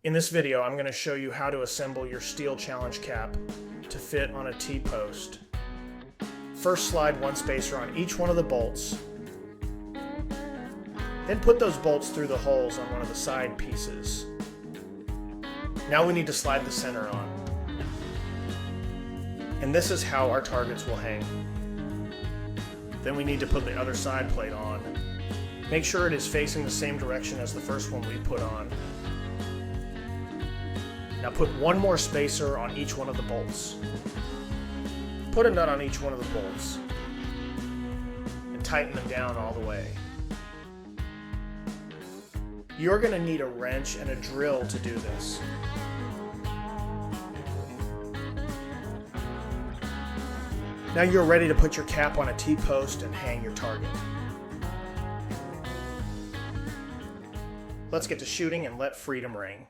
In this video, I'm going to show you how to assemble your steel challenge cap to fit on a T-post. First, slide one spacer on each one of the bolts. Then put those bolts through the holes on one of the side pieces. Now we need to slide the center on. And this is how our targets will hang. Then we need to put the other side plate on. Make sure it is facing the same direction as the first one we put on. Now put one more spacer on each one of the bolts. Put a nut on each one of the bolts and tighten them down all the way. You're going to need a wrench and a drill to do this. Now you're ready to put your cap on a T-post and hang your target. Let's get to shooting and let freedom ring.